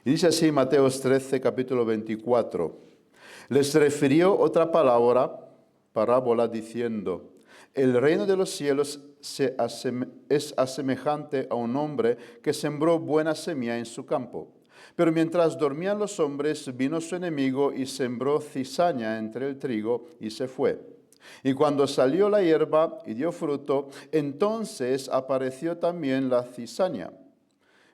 Y dice así Mateo 13, capítulo 24. Les refirió otra parábola diciendo, el reino de los cielos es asemejante a un hombre que sembró buena semilla en su campo. Pero mientras dormían los hombres, vino su enemigo y sembró cizaña entre el trigo y se fue. Y cuando salió la hierba y dio fruto, entonces apareció también la cizaña.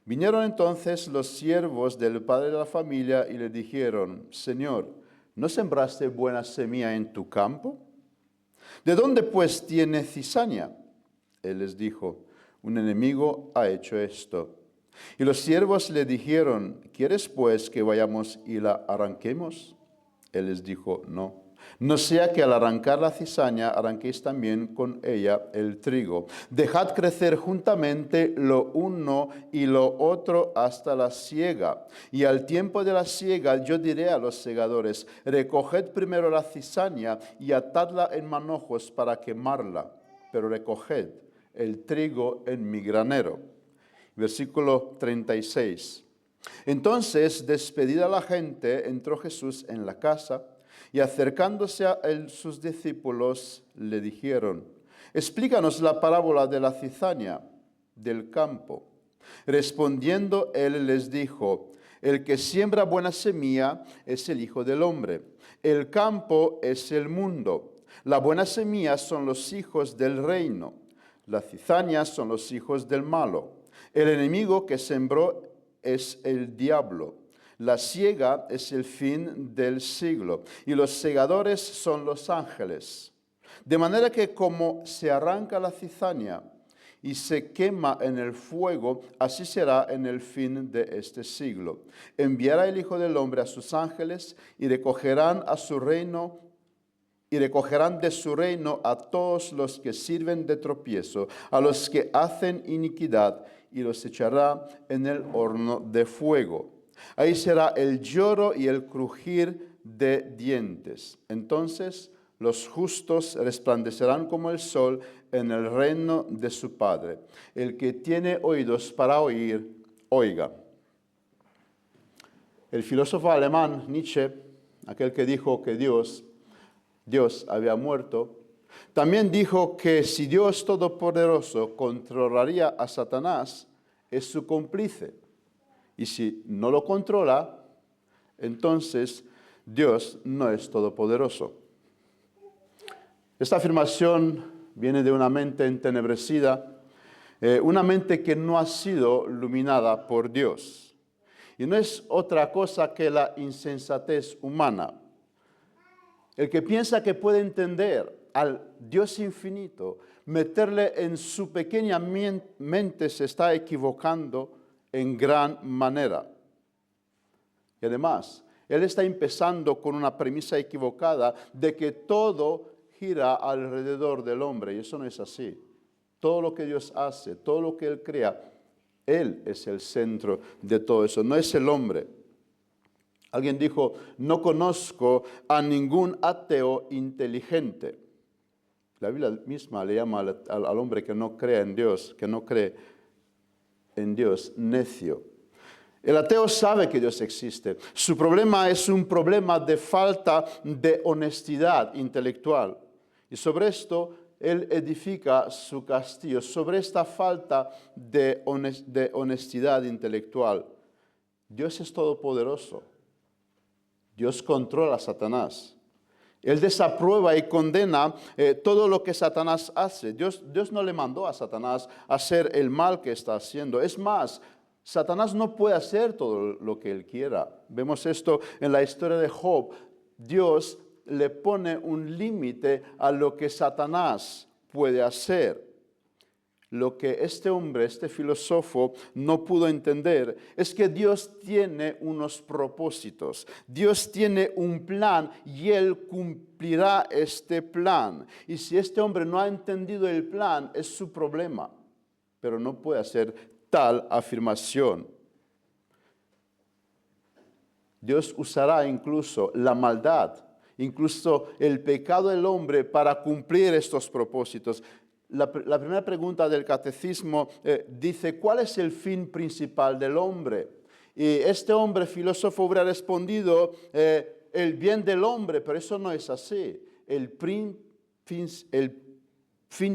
Vinieron entonces los siervos del padre de la familia y le dijeron, Señor, ¿no sembraste buena semilla en tu campo? ¿De dónde pues tiene cizaña? Él les dijo, un enemigo ha hecho esto. Y los siervos le dijeron, ¿quieres pues que vayamos y la arranquemos? Él les dijo, no. No sea que al arrancar la cizaña arranquéis también con ella el trigo. Dejad crecer juntamente lo uno y lo otro hasta la siega. Y al tiempo de la siega yo diré a los segadores, recoged primero la cizaña y atadla en manojos para quemarla, pero recoged el trigo en mi granero. Versículo 36. Entonces, despedida la gente, entró Jesús en la casa y acercándose a él sus discípulos le dijeron, explícanos la parábola de la cizaña del campo. Respondiendo él les dijo, el que siembra buena semilla es el Hijo del Hombre. El campo es el mundo. La buena semilla son los hijos del reino. Las cizañas son los hijos del malo. El enemigo que sembró es el diablo. La siega es el fin del siglo y los segadores son los ángeles. De manera que como se arranca la cizaña y se quema en el fuego, así será en el fin de este siglo. Enviará el Hijo del Hombre a sus ángeles y recogerán de su reino a todos los que sirven de tropiezo, a los que hacen iniquidad, y los echará en el horno de fuego. Ahí será el lloro y el crujir de dientes. Entonces los justos resplandecerán como el sol en el reino de su Padre. El que tiene oídos para oír, oiga. El filósofo alemán Nietzsche, aquel que dijo que Dios había muerto, también dijo que si Dios Todopoderoso controlaría a Satanás, es su cómplice. Y si no lo controla, entonces Dios no es todopoderoso. Esta afirmación viene de una mente entenebrecida, una mente que no ha sido iluminada por Dios. Y no es otra cosa que la insensatez humana. El que piensa que puede entender al Dios infinito, meterle en su pequeña mente, se está equivocando en gran manera. Y además, él está empezando con una premisa equivocada de que todo gira alrededor del hombre, y eso no es así. Todo lo que Dios hace, todo lo que Él crea, Él es el centro de todo eso, no es el hombre. Alguien dijo, no conozco a ningún ateo inteligente. La Biblia misma le llama al hombre que no cree en Dios, que no cree en Dios, necio. El ateo sabe que Dios existe. Su problema es un problema de falta de honestidad intelectual. Y sobre esto, él edifica su castillo, sobre esta falta de honestidad intelectual. Dios es todopoderoso. Dios controla a Satanás. Él desaprueba y condena todo lo que Satanás hace. Dios no le mandó a Satanás a hacer el mal que está haciendo. Es más, Satanás no puede hacer todo lo que él quiera. Vemos esto en la historia de Job. Dios le pone un límite a lo que Satanás puede hacer. Lo que este hombre, este filósofo, no pudo entender es que Dios tiene unos propósitos. Dios tiene un plan y Él cumplirá este plan. Y si este hombre no ha entendido el plan, es su problema. Pero no puede hacer tal afirmación. Dios usará incluso la maldad, incluso el pecado del hombre para cumplir estos propósitos. La primera pregunta del catecismo dice, ¿cuál es el fin principal del hombre? Y este hombre filósofo hubiera respondido, el bien del hombre, pero eso no es así. El fin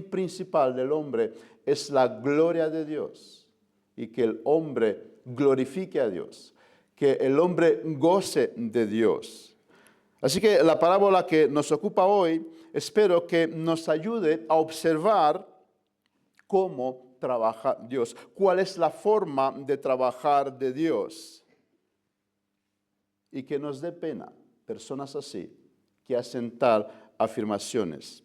principal del hombre es la gloria de Dios y que el hombre glorifique a Dios, que el hombre goce de Dios. Así que la parábola que nos ocupa hoy, espero que nos ayude a observar cómo trabaja Dios, cuál es la forma de trabajar de Dios. Y que nos dé pena personas así que hacen tal afirmaciones.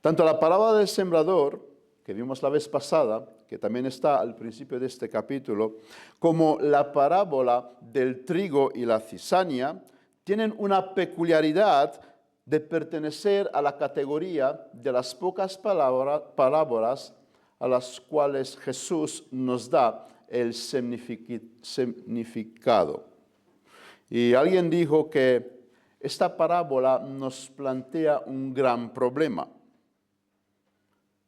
Tanto la parábola del sembrador, que vimos la vez pasada, que también está al principio de este capítulo, como la parábola del trigo y la cizaña, tienen una peculiaridad de pertenecer a la categoría de las pocas parábolas a las cuales Jesús nos da el significado. Y alguien dijo que esta parábola nos plantea un gran problema.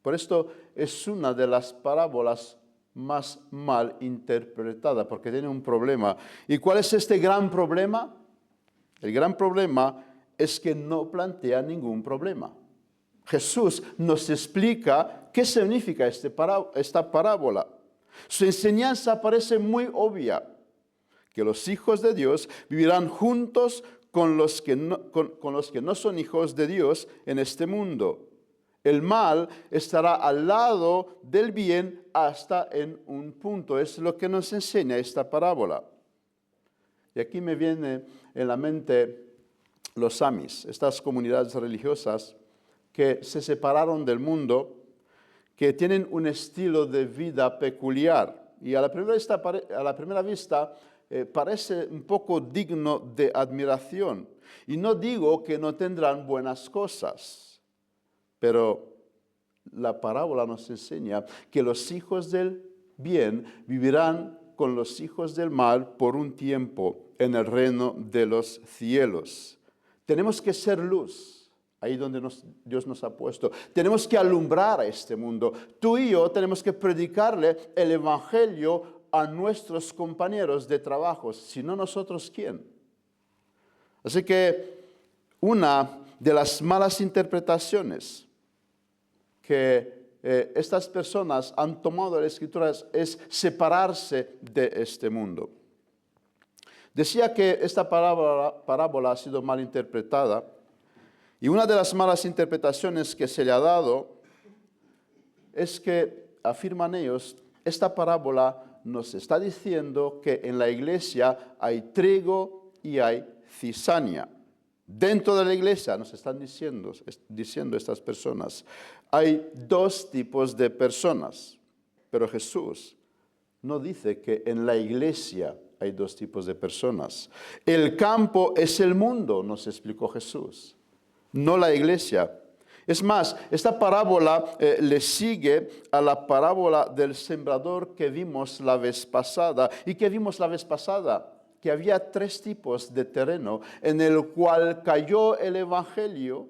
Por esto es una de las parábolas más mal interpretada, porque tiene un problema. ¿Y cuál es este gran problema? El gran problema es que no plantea ningún problema. Jesús nos explica qué significa esta parábola. Su enseñanza parece muy obvia, que los hijos de Dios vivirán juntos con los que no son hijos de Dios en este mundo. El mal estará al lado del bien hasta en un punto. Es lo que nos enseña esta parábola. Y aquí me viene en la mente los Amis, estas comunidades religiosas que se separaron del mundo, que tienen un estilo de vida peculiar. Y a la primera vista parece un poco digno de admiración. Y no digo que no tendrán buenas cosas. Pero la parábola nos enseña que los hijos del bien vivirán con los hijos del mal por un tiempo en el reino de los cielos. Tenemos que ser luz, ahí donde Dios nos ha puesto. Tenemos que alumbrar a este mundo. Tú y yo tenemos que predicarle el evangelio a nuestros compañeros de trabajo. Si no, nosotros, ¿quién? Así que una de las malas interpretaciones que estas personas han tomado de las Escrituras es separarse de este mundo. Decía que esta parábola ha sido mal interpretada, y una de las malas interpretaciones que se le ha dado es que, afirman ellos, esta parábola nos está diciendo que en la iglesia hay trigo y hay cizaña. Dentro de la iglesia, nos están diciendo estas personas, hay dos tipos de personas, pero Jesús no dice que en la iglesia hay dos tipos de personas. El campo es el mundo, nos explicó Jesús, no la iglesia. Es más, esta parábola le sigue a la parábola del sembrador que vimos la vez pasada. ¿Y qué vimos la vez pasada? Que había tres tipos de terreno en el cual cayó el evangelio,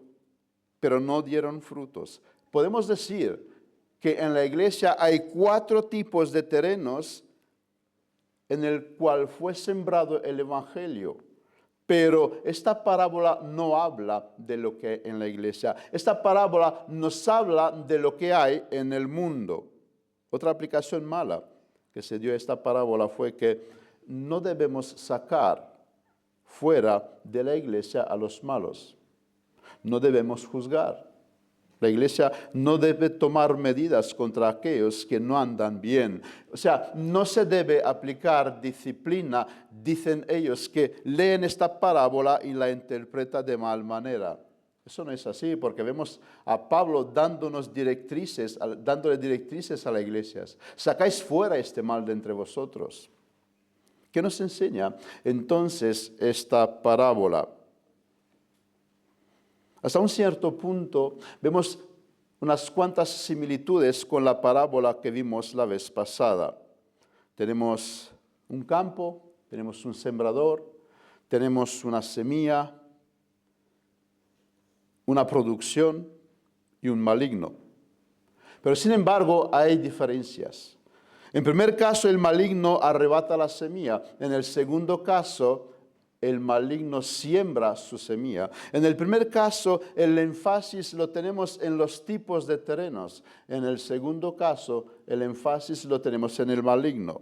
pero no dieron frutos. Podemos decir que en la iglesia hay cuatro tipos de terrenos en el cual fue sembrado el evangelio. Pero esta parábola no habla de lo que hay en la iglesia. Esta parábola nos habla de lo que hay en el mundo. Otra aplicación mala que se dio a esta parábola fue que no debemos sacar fuera de la iglesia a los malos. No debemos juzgar. La iglesia no debe tomar medidas contra aquellos que no andan bien. O sea, no se debe aplicar disciplina, dicen ellos, que leen esta parábola y la interpretan de mal manera. Eso no es así, porque vemos a Pablo dándole directrices a las iglesias. Sacáis fuera este mal de entre vosotros. ¿Qué nos enseña entonces esta parábola? Hasta un cierto punto vemos unas cuantas similitudes con la parábola que vimos la vez pasada. Tenemos un campo, tenemos un sembrador, tenemos una semilla, una producción y un maligno. Pero sin embargo hay diferencias. En primer caso, el maligno arrebata la semilla. En el segundo caso, el maligno siembra su semilla. En el primer caso, el énfasis lo tenemos en los tipos de terrenos. En el segundo caso, el énfasis lo tenemos en el maligno.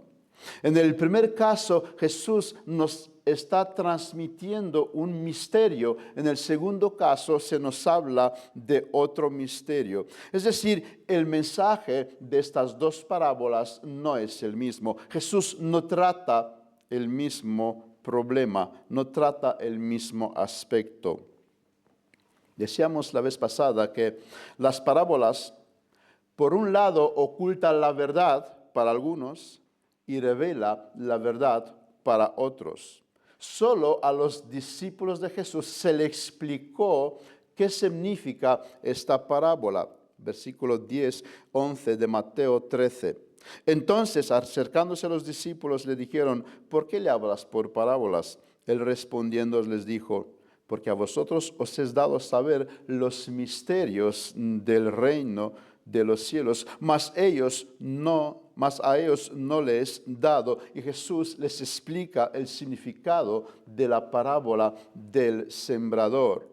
En el primer caso, Jesús nos está transmitiendo un misterio. En el segundo caso, se nos habla de otro misterio. Es decir, el mensaje de estas dos parábolas no es el mismo. Jesús no trata el mismo problema, no trata el mismo aspecto. Decíamos la vez pasada que las parábolas, por un lado, ocultan la verdad para algunos y revela la verdad para otros. Solo a los discípulos de Jesús se le explicó qué significa esta parábola. Versículo 10, 11 de Mateo 13. Entonces, acercándose a los discípulos, le dijeron, ¿por qué le hablas por parábolas? Él respondiendo les dijo, porque a vosotros os es dado saber los misterios del reino de los cielos, mas a ellos no les dado. Y Jesús les explica el significado de la parábola del sembrador.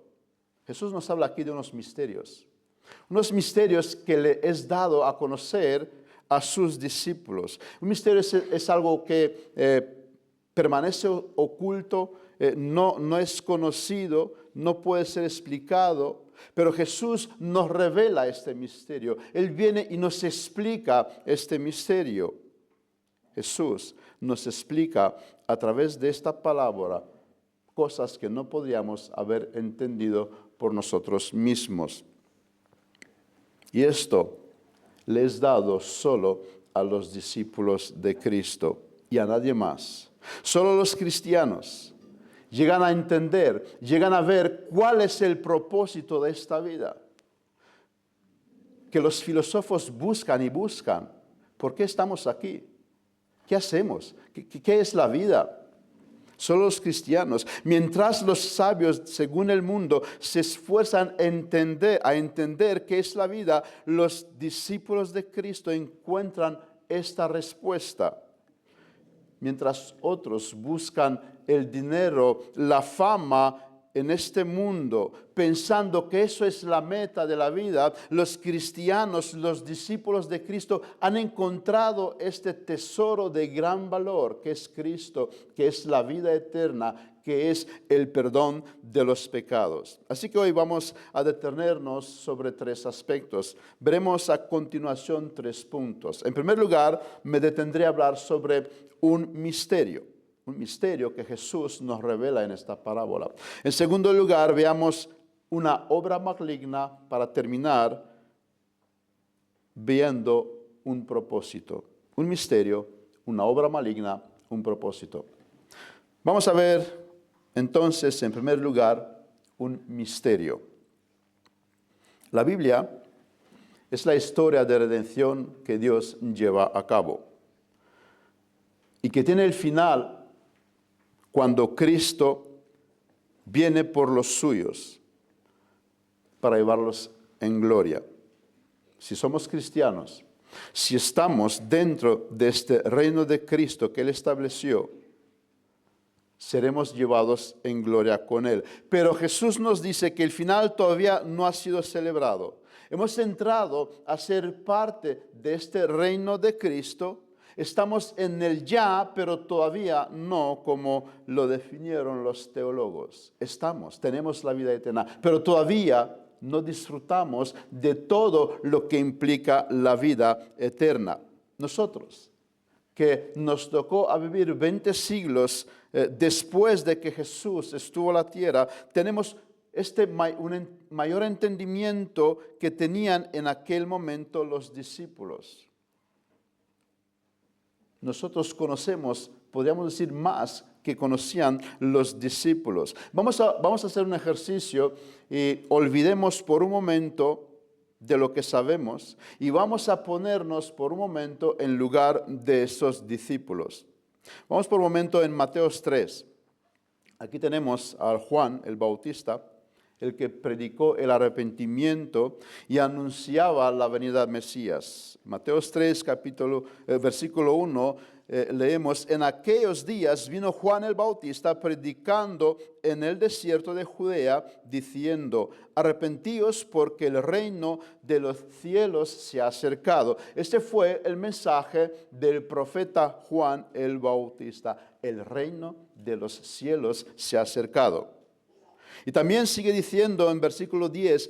Jesús nos habla aquí de unos misterios que le es dado a conocer a sus discípulos. Un misterio es algo que permanece oculto, no es conocido, no puede ser explicado, pero Jesús nos revela este misterio. Él viene y nos explica este misterio. Jesús nos explica a través de esta palabra cosas que no podríamos haber entendido por nosotros mismos. Y esto le es dado solo a los discípulos de Cristo y a nadie más. Solo los cristianos llegan a entender, llegan a ver cuál es el propósito de esta vida. Que los filósofos buscan y buscan. ¿Por qué estamos aquí? ¿Qué hacemos? ¿Qué es la vida? Solo los cristianos. Mientras los sabios, según el mundo, se esfuerzan a entender qué es la vida, los discípulos de Cristo encuentran esta respuesta. Mientras otros buscan el dinero, la fama en este mundo, pensando que eso es la meta de la vida, los cristianos, los discípulos de Cristo, han encontrado este tesoro de gran valor, que es Cristo, que es la vida eterna, que es el perdón de los pecados. Así que hoy vamos a detenernos sobre tres aspectos. Veremos a continuación tres puntos. En primer lugar, me detendré a hablar sobre un misterio que Jesús nos revela en esta parábola. En segundo lugar, veamos una obra maligna para terminar viendo un propósito. Un misterio, una obra maligna, un propósito. Vamos a ver entonces, en primer lugar, un misterio. La Biblia es la historia de redención que Dios lleva a cabo y que tiene el final cuando Cristo viene por los suyos para llevarlos en gloria. Si somos cristianos, si estamos dentro de este reino de Cristo que Él estableció, seremos llevados en gloria con Él. Pero Jesús nos dice que el final todavía no ha sido celebrado. Hemos entrado a ser parte de este reino de Cristo. Estamos en el ya, pero todavía no como lo definieron los teólogos. Tenemos la vida eterna, pero todavía no disfrutamos de todo lo que implica la vida eterna. Nosotros, que nos tocó a vivir 20 siglos después de que Jesús estuvo en la tierra, tenemos un mayor entendimiento que tenían en aquel momento los discípulos. Nosotros conocemos, podríamos decir, más que conocían los discípulos. Vamos a hacer un ejercicio y olvidemos por un momento de lo que sabemos y vamos a ponernos por un momento en lugar de esos discípulos. Vamos por un momento en Mateo 3. Aquí tenemos a Juan el Bautista. el que predicó el arrepentimiento y anunciaba la venida del Mesías. Mateo 3, versículo 1, leemos, en aquellos días vino Juan el Bautista predicando en el desierto de Judea, diciendo, arrepentíos porque el reino de los cielos se ha acercado. Este fue el mensaje del profeta Juan el Bautista. El reino de los cielos se ha acercado. Y también sigue diciendo en versículo 10,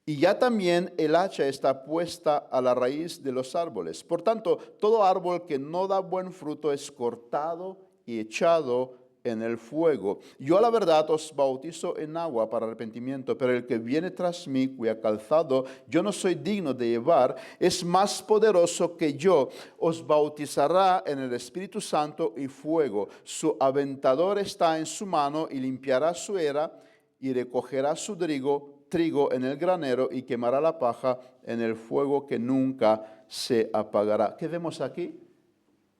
y ya también el hacha está puesta a la raíz de los árboles. Por tanto, todo árbol que no da buen fruto es cortado y echado en el fuego. Yo a la verdad os bautizo en agua para arrepentimiento, pero el que viene tras mí, cuya calzado yo no soy digno de llevar, es más poderoso que yo. Os bautizará en el Espíritu Santo y fuego. Su aventador está en su mano y limpiará su era y recogerá su trigo en el granero y quemará la paja en el fuego que nunca se apagará. ¿Qué vemos aquí?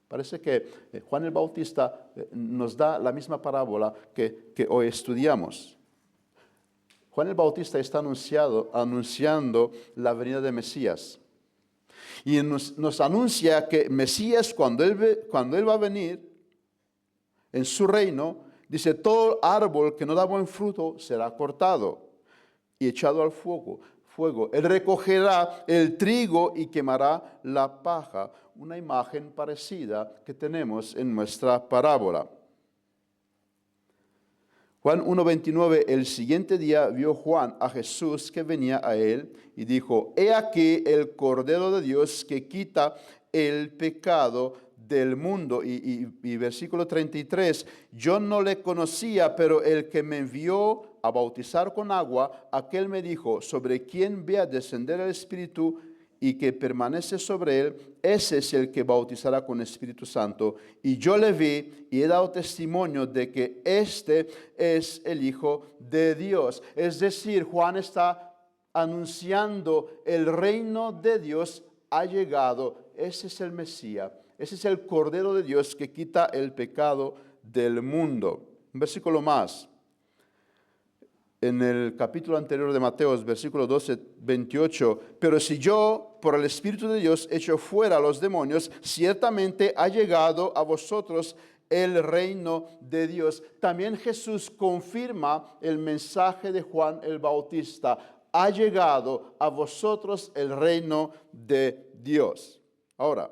Parece que Juan el Bautista nos da la misma parábola que hoy estudiamos. Juan el Bautista está anunciando la venida de Mesías. Y nos anuncia que Mesías, cuando él va a venir en su reino, dice, todo árbol que no da buen fruto será cortado y echado al fuego. Él recogerá el trigo y quemará la paja. Una imagen parecida que tenemos en nuestra parábola. Juan 1:29, el siguiente día vio Juan a Jesús que venía a él y dijo, he aquí el Cordero de Dios que quita el pecado del mundo. Y versículo 33, yo no le conocía, pero el que me envió a bautizar con agua, aquel me dijo, sobre quien vea descender el Espíritu y que permanece sobre él, ese es el que bautizará con Espíritu Santo. Y yo le vi y he dado testimonio de que este es el Hijo de Dios. Es decir, Juan está anunciando el reino de Dios ha llegado. Ese es el Mesías. Ese es el Cordero de Dios que quita el pecado del mundo. Un versículo más. En el capítulo anterior de Mateo, versículo 12, 28, pero si yo, por el Espíritu de Dios, echo fuera a los demonios, ciertamente ha llegado a vosotros el reino de Dios. También Jesús confirma el mensaje de Juan el Bautista. Ha llegado a vosotros el reino de Dios. Ahora,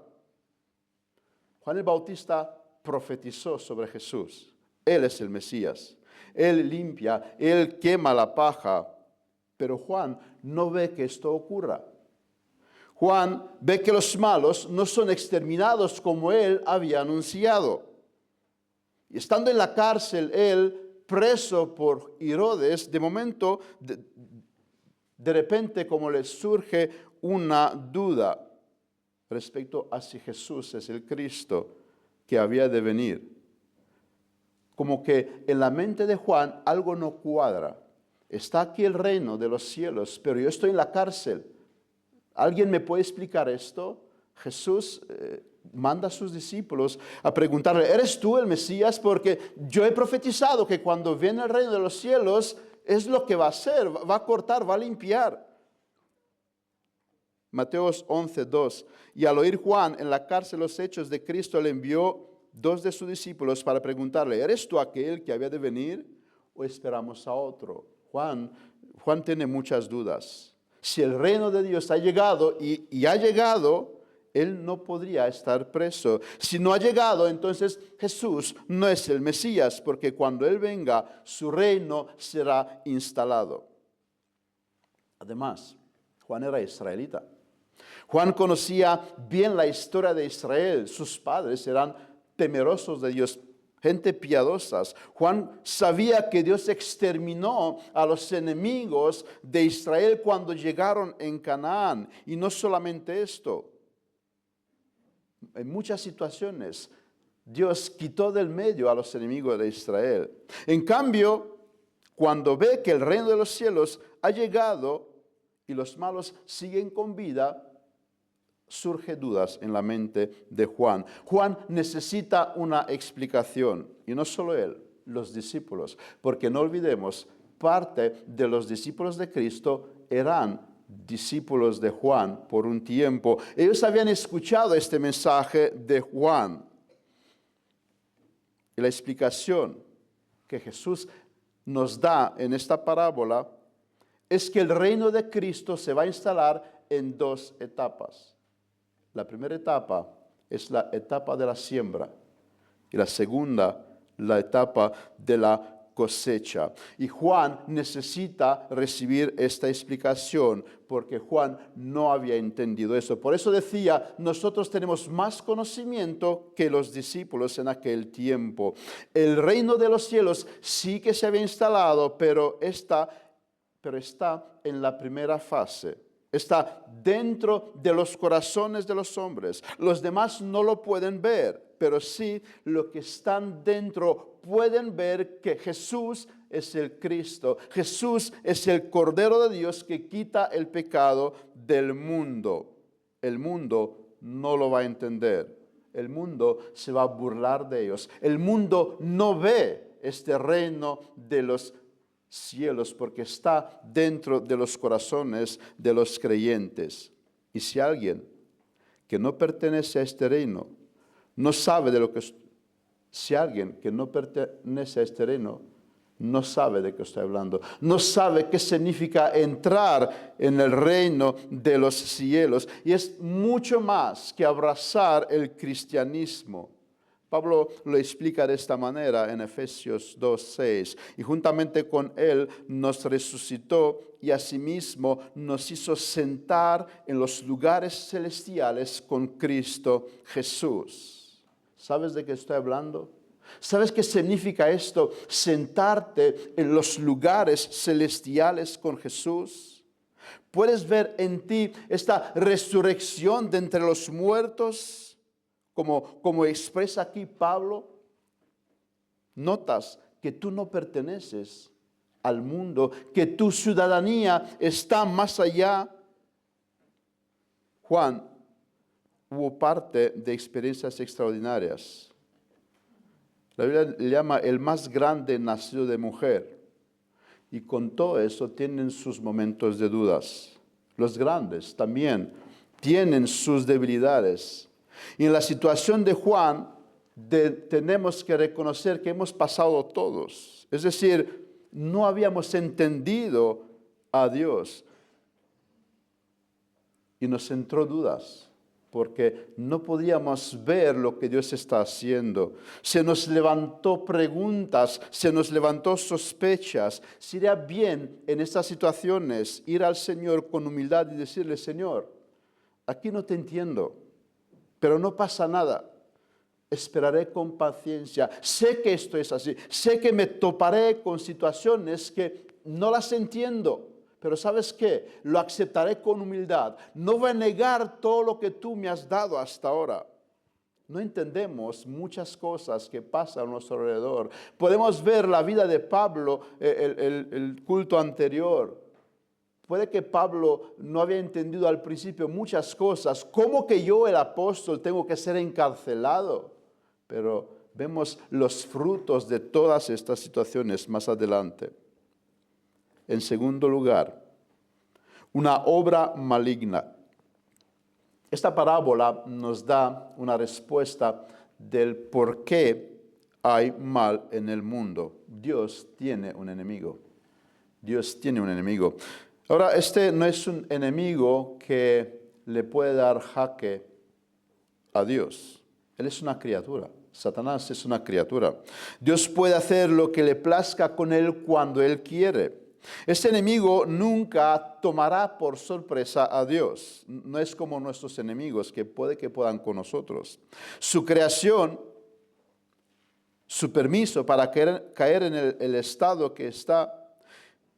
Juan el Bautista profetizó sobre Jesús. Él es el Mesías. Él limpia, Él quema la paja. Pero Juan no ve que esto ocurra. Juan ve que los malos no son exterminados como Él había anunciado. Y estando en la cárcel, Él, preso por Herodes, de momento, de repente, como le surge una duda respecto a si Jesús es el Cristo que había de venir. Como que en la mente de Juan algo no cuadra. Está aquí el reino de los cielos, pero yo estoy en la cárcel. ¿Alguien me puede explicar esto? Jesús manda a sus discípulos a preguntarle, ¿eres tú el Mesías? Porque yo he profetizado que cuando viene el reino de los cielos es lo que va a hacer, va a cortar, va a limpiar. Mateo 11:2. Y al oír Juan en la cárcel los hechos de Cristo, le envió 2 de sus discípulos para preguntarle, ¿eres tú aquel que había de venir o esperamos a otro? Juan tiene muchas dudas. Si el reino de Dios ha llegado y ha llegado, él no podría estar preso. Si no ha llegado, entonces Jesús no es el Mesías, porque cuando Él venga, su reino será instalado. Además, Juan era israelita. Juan conocía bien la historia de Israel. Sus padres eran temerosos de Dios, gente piadosas. Juan sabía que Dios exterminó a los enemigos de Israel cuando llegaron en Canaán. Y no solamente esto. En muchas situaciones, Dios quitó del medio a los enemigos de Israel. En cambio, cuando ve que el reino de los cielos ha llegado y los malos siguen con vida, surge dudas en la mente de Juan. Juan necesita una explicación, y no solo él, los discípulos, porque no olvidemos parte de los discípulos de Cristo eran discípulos de Juan por un tiempo. Ellos habían escuchado este mensaje de Juan. Y la explicación que Jesús nos da en esta parábola es que el reino de Cristo se va a instalar en dos etapas. La primera etapa es la etapa de la siembra y la segunda, la etapa de la cosecha. Y Juan necesita recibir esta explicación porque Juan no había entendido eso. Por eso decía, nosotros tenemos más conocimiento que los discípulos en aquel tiempo. El reino de los cielos sí que se había instalado, pero está en la primera fase. Está dentro de los corazones de los hombres. Los demás no lo pueden ver, pero sí los que están dentro pueden ver que Jesús es el Cristo. Jesús es el Cordero de Dios que quita el pecado del mundo. El mundo no lo va a entender. El mundo se va a burlar de ellos. El mundo no ve este reino de los cielos porque está dentro de los corazones de los creyentes. Y si alguien que no pertenece a este reino no sabe de lo que... Si alguien que no pertenece a este reino no sabe de qué estoy hablando, no sabe qué significa entrar en el reino de los cielos, y es mucho más que abrazar el cristianismo. Pablo lo explica de esta manera en Efesios 2:6. Y juntamente con él nos resucitó y asimismo nos hizo sentar en los lugares celestiales con Cristo Jesús. ¿Sabes de qué estoy hablando? ¿Sabes qué significa esto? Sentarte en los lugares celestiales con Jesús. ¿Puedes ver en ti esta resurrección de entre los muertos? Como expresa aquí Pablo, notas que tú no perteneces al mundo, que tu ciudadanía está más allá. Juan hubo parte de experiencias extraordinarias. La Biblia le llama el más grande nacido de mujer. Y con todo eso tienen sus momentos de dudas. Los grandes también tienen sus debilidades. Y en la situación de Juan, tenemos que reconocer que hemos pasado todos. Es decir, no habíamos entendido a Dios. Y nos entró dudas, porque no podíamos ver lo que Dios está haciendo. Se nos levantó preguntas, se nos levantó sospechas. Sería bien en estas situaciones ir al Señor con humildad y decirle, Señor, aquí no te entiendo. Pero no pasa nada, esperaré con paciencia. Sé que esto es así, sé que me toparé con situaciones que no las entiendo, pero ¿sabes qué? Lo aceptaré con humildad. No voy a negar todo lo que tú me has dado hasta ahora. No entendemos muchas cosas que pasan a nuestro alrededor. Podemos ver la vida de Pablo, el culto anterior. Puede que Pablo no había entendido al principio muchas cosas. ¿Cómo que yo, el apóstol, tengo que ser encarcelado? Pero vemos los frutos de todas estas situaciones más adelante. En segundo lugar, una obra maligna. Esta parábola nos da una respuesta del por qué hay mal en el mundo. Dios tiene un enemigo. Dios tiene un enemigo. Ahora, este no es un enemigo que le puede dar jaque a Dios. Él es una criatura. Satanás es una criatura. Dios puede hacer lo que le plazca con él cuando él quiere. Este enemigo nunca tomará por sorpresa a Dios. No es como nuestros enemigos que puede que puedan con nosotros. Su creación, su permiso para caer en el estado que está,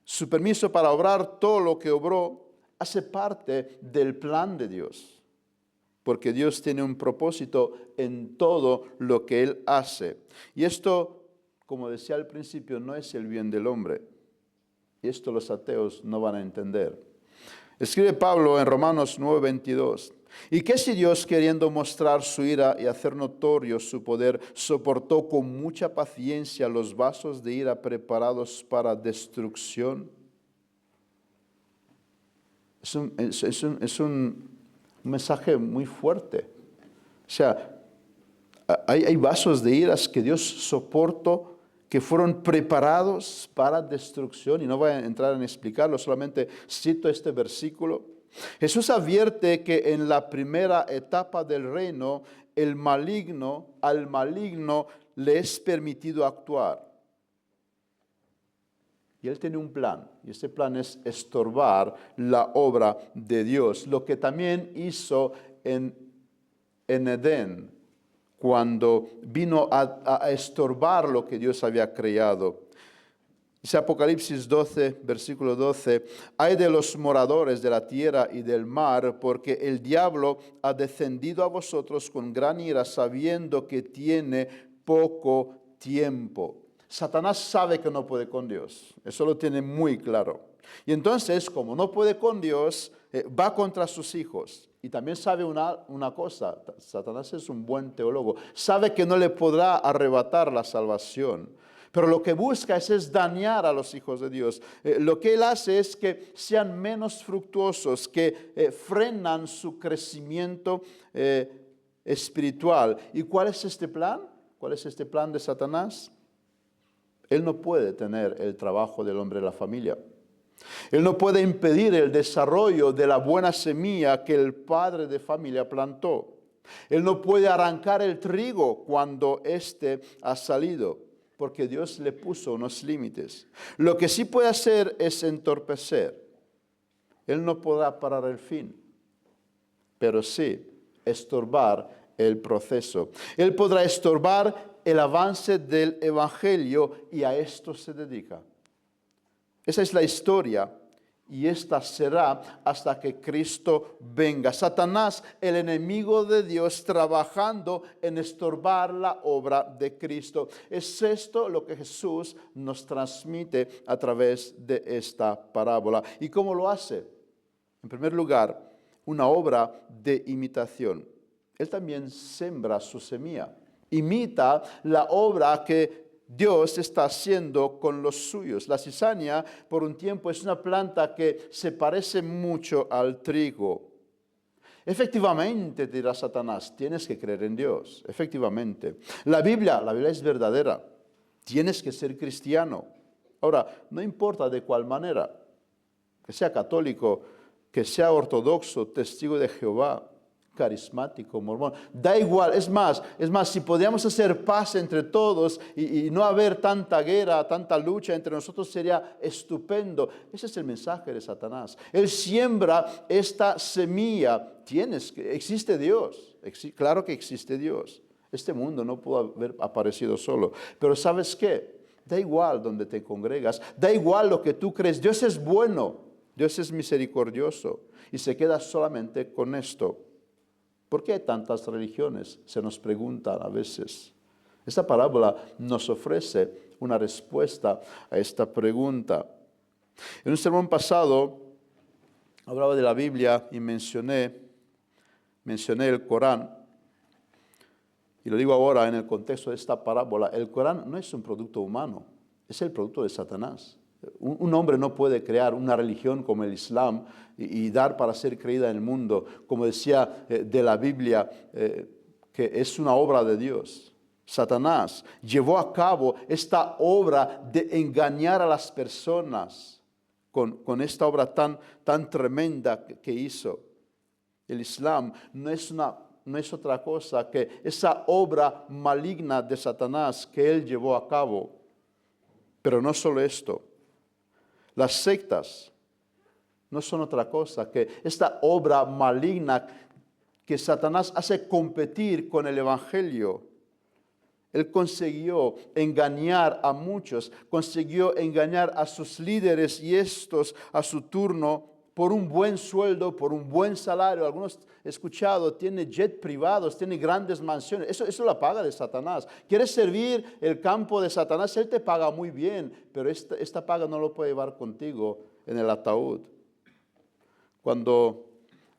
su permiso para obrar todo lo que obró, hace parte del plan de Dios. Porque Dios tiene un propósito en todo lo que Él hace. Y esto, como decía al principio, no es el bien del hombre. Y esto los ateos no van a entender. Escribe Pablo en Romanos 9:22. ¿Y qué si Dios, queriendo mostrar su ira y hacer notorio su poder, soportó con mucha paciencia los vasos de ira preparados para destrucción? Es un mensaje muy fuerte. O sea, hay vasos de iras que Dios soportó, que fueron preparados para destrucción. Y no voy a entrar en explicarlo, solamente cito este versículo. Jesús advierte que en la primera etapa del reino, al maligno le es permitido actuar. Y él tiene un plan, y ese plan es estorbar la obra de Dios, lo que también hizo en Edén, cuando vino a estorbar lo que Dios había creado. Dice Apocalipsis 12, versículo 12, «Ay de los moradores de la tierra y del mar, porque el diablo ha descendido a vosotros con gran ira, sabiendo que tiene poco tiempo». Satanás sabe que no puede con Dios, eso lo tiene muy claro. Y entonces, como no puede con Dios, va contra sus hijos. Y también sabe una cosa, Satanás es un buen teólogo, sabe que no le podrá arrebatar la salvación. Pero lo que busca es dañar a los hijos de Dios. Lo que él hace es que sean menos fructuosos, que frenan su crecimiento espiritual. ¿Y cuál es este plan? ¿Cuál es este plan de Satanás? Él no puede tener el trabajo del hombre de la familia. Él no puede impedir el desarrollo de la buena semilla que el padre de familia plantó. Él no puede arrancar el trigo cuando éste ha salido, porque Dios le puso unos límites. Lo que sí puede hacer es entorpecer. Él no podrá parar el fin, pero sí estorbar el proceso. Él podrá estorbar el avance del evangelio y a esto se dedica. Esa es la historia y esta será hasta que Cristo venga. Satanás, el enemigo de Dios, trabajando en estorbar la obra de Cristo. Es esto lo que Jesús nos transmite a través de esta parábola. ¿Y cómo lo hace? En primer lugar, una obra de imitación. Él también sembra su semilla. Imita la obra que Dios está haciendo con los suyos. La cizaña, por un tiempo, es una planta que se parece mucho al trigo. Efectivamente, dirá Satanás, tienes que creer en Dios. Efectivamente. La Biblia es verdadera. Tienes que ser cristiano. Ahora, no importa de cuál manera, que sea católico, que sea ortodoxo, testigo de Jehová, carismático, mormón, da igual. Es más, si podíamos hacer paz entre todos y no haber tanta guerra, tanta lucha entre nosotros, sería estupendo. Ese es el mensaje de Satanás. Él siembra esta semilla. Existe Dios. Claro que existe Dios. Este mundo no pudo haber aparecido solo. Pero ¿sabes qué? Da igual donde te congregas, da igual lo que tú crees. Dios es bueno, Dios es misericordioso y se queda solamente con esto. ¿Por qué hay tantas religiones? Se nos pregunta a veces. Esta parábola nos ofrece una respuesta a esta pregunta. En un sermón pasado hablaba de la Biblia y mencioné el Corán. Y lo digo ahora en el contexto de esta parábola. El Corán no es un producto humano, es el producto de Satanás. Un hombre no puede crear una religión como el Islam y dar para ser creída en el mundo, como decía de la Biblia, que es una obra de Dios. Satanás llevó a cabo esta obra de engañar a las personas con esta obra tan tremenda que hizo. El Islam no es otra cosa que esa obra maligna de Satanás que él llevó a cabo. Pero no solo esto. Las sectas no son otra cosa que esta obra maligna que Satanás hace competir con el Evangelio. Él consiguió engañar a muchos, consiguió engañar a sus líderes y estos a su turno por un buen sueldo, por un buen salario. Algunos he escuchado, tiene jet privados, tiene grandes mansiones. Eso la paga de Satanás. ¿Quieres servir el campo de Satanás? Él te paga muy bien, pero esta paga no lo puede llevar contigo en el ataúd. Cuando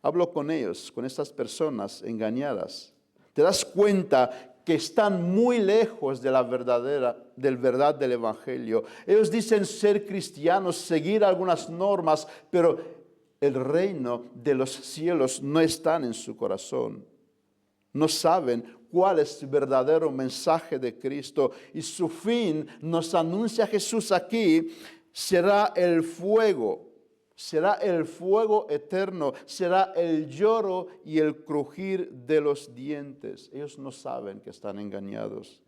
Hablo con ellos, con estas personas engañadas. Te das cuenta que están muy lejos de la verdad del Evangelio. Ellos dicen ser cristianos, seguir algunas normas, pero el reino de los cielos no está en su corazón. No saben cuál es el verdadero mensaje de Cristo, y su fin, nos anuncia Jesús aquí, será el fuego eterno, será el lloro y el crujir de los dientes. Ellos no saben que están engañados,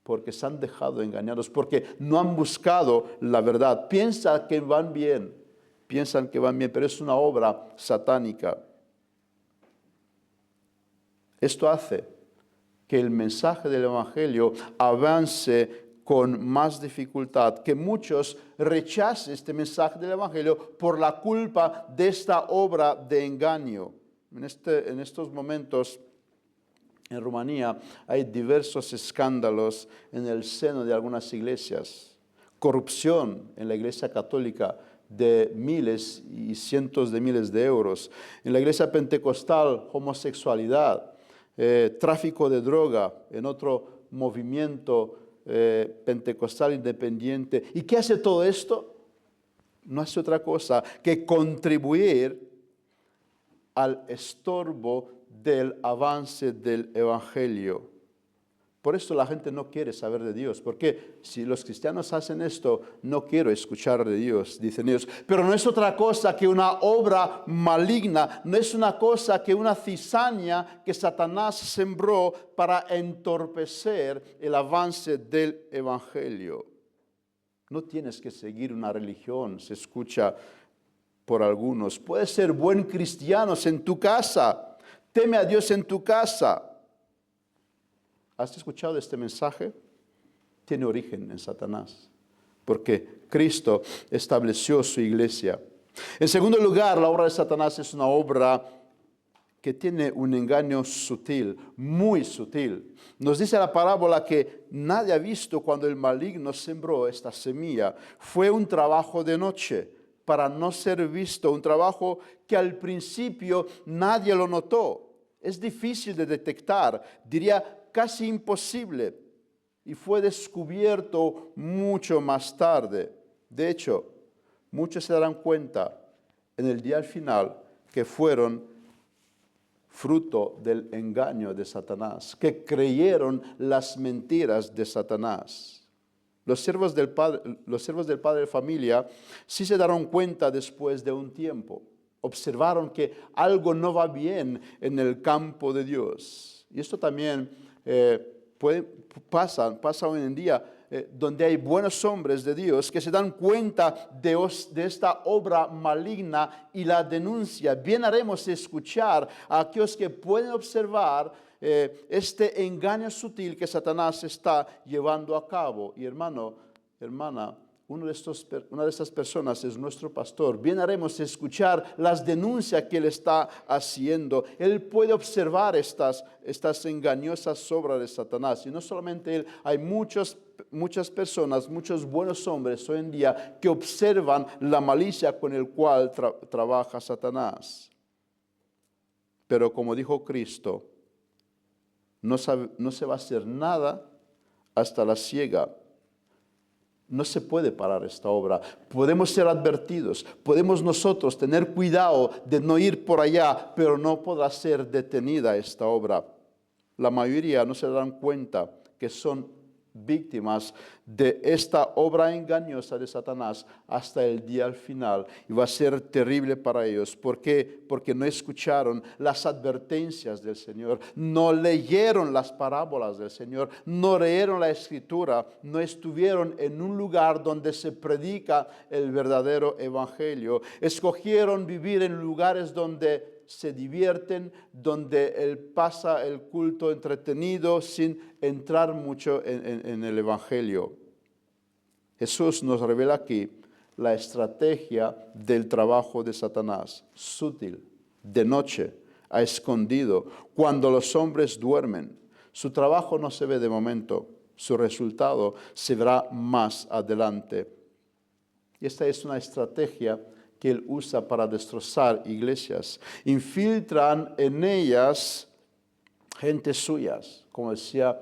porque se han dejado engañados, porque no han buscado la verdad. Piensan que van bien, pero es una obra satánica. Esto hace que el mensaje del Evangelio avance con más dificultad, que muchos rechacen este mensaje del Evangelio por la culpa de esta obra de engaño. En estos momentos en Rumanía hay diversos escándalos en el seno de algunas iglesias. Corrupción en la iglesia católica de miles y cientos de miles de euros. En la iglesia pentecostal, homosexualidad. Tráfico de droga en otro movimiento pentecostal independiente. ¿Y qué hace todo esto? No hace otra cosa que contribuir al estorbo del avance del Evangelio. Por eso la gente no quiere saber de Dios, porque si los cristianos hacen esto, no quiero escuchar de Dios, dicen ellos. Pero no es otra cosa que una obra maligna, no es una cosa que una cizaña que Satanás sembró para entorpecer el avance del Evangelio. No tienes que seguir una religión, se escucha por algunos. Puedes ser buen cristiano en tu casa, teme a Dios en tu casa. ¿Has escuchado este mensaje? Tiene origen en Satanás, porque Cristo estableció su iglesia. En segundo lugar, la obra de Satanás es una obra que tiene un engaño sutil, muy sutil. Nos dice la parábola que nadie ha visto cuando el maligno sembró esta semilla. Fue un trabajo de noche para no ser visto, un trabajo que al principio nadie lo notó. Es difícil de detectar, diría casi imposible, y fue descubierto mucho más tarde. De hecho, muchos se darán cuenta en el día al final que fueron fruto del engaño de Satanás, que creyeron las mentiras de Satanás. Los siervos del padre de familia sí se dieron cuenta después de un tiempo. Observaron que algo no va bien en el campo de Dios. Y esto también pasa hoy en día, donde hay buenos hombres de Dios que se dan cuenta de esta obra maligna y la denuncia. Bien haremos escuchar a aquellos que pueden observar este engaño sutil que Satanás está llevando a cabo. Y hermano, hermana, una de estas personas es nuestro pastor. Bien haremos escuchar las denuncias que él está haciendo. Él puede observar estas engañosas obras de Satanás. Y no solamente él, hay muchas personas, muchos buenos hombres hoy en día que observan la malicia con el cual trabaja Satanás. Pero como dijo Cristo, no se va a hacer nada hasta la siega. No se puede parar esta obra. Podemos ser advertidos, podemos nosotros tener cuidado de no ir por allá, pero no podrá ser detenida esta obra. La mayoría no se dan cuenta que son víctimas de esta obra engañosa de Satanás hasta el día al final. Y va a ser terrible para ellos. ¿Por qué? Porque no escucharon las advertencias del Señor, no leyeron las parábolas del Señor, no leyeron la Escritura, no estuvieron en un lugar donde se predica el verdadero Evangelio. Escogieron vivir en lugares donde se divierten, donde él pasa el culto entretenido sin entrar mucho en el Evangelio. Jesús nos revela aquí la estrategia del trabajo de Satanás, sutil, de noche, a escondido, cuando los hombres duermen. Su trabajo no se ve de momento, su resultado se verá más adelante. Y esta es una estrategia que él usa para destrozar iglesias. Infiltran en ellas gentes suyas, como decía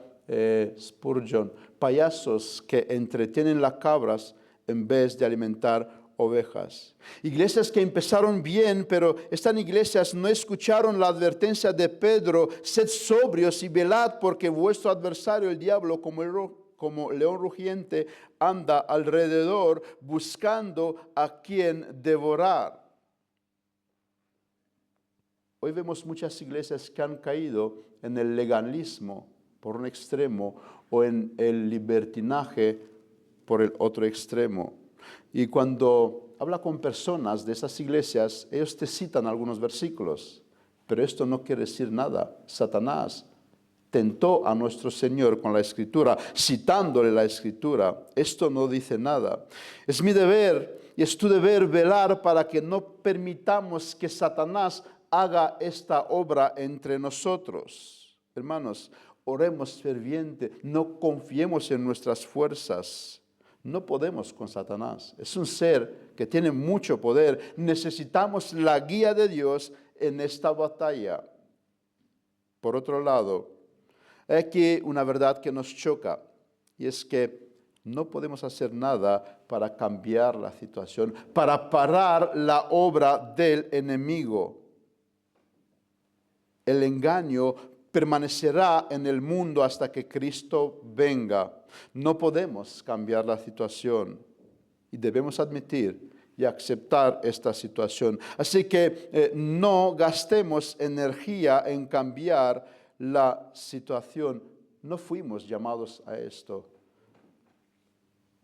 Spurgeon, payasos que entretienen las cabras en vez de alimentar ovejas. Iglesias que empezaron bien, pero estas iglesias no escucharon la advertencia de Pedro: sed sobrios y velad, porque vuestro adversario, el diablo, como león rugiente, anda alrededor buscando a quien devorar. Hoy vemos muchas iglesias que han caído en el legalismo por un extremo o en el libertinaje por el otro extremo. Y cuando habla con personas de esas iglesias, ellos te citan algunos versículos, pero esto no quiere decir nada. Satanás tentó a nuestro Señor con la Escritura, citándole la Escritura. Esto no dice nada. Es mi deber y es tu deber velar para que no permitamos que Satanás haga esta obra entre nosotros. Hermanos, oremos ferviente, no confiemos en nuestras fuerzas. No podemos con Satanás. Es un ser que tiene mucho poder. Necesitamos la guía de Dios en esta batalla. Por otro lado, hay aquí una verdad que nos choca, y es que no podemos hacer nada para cambiar la situación, para parar la obra del enemigo. El engaño permanecerá en el mundo hasta que Cristo venga. No podemos cambiar la situación y debemos admitir y aceptar esta situación. Así que no gastemos energía en cambiar la situación. No fuimos llamados a esto.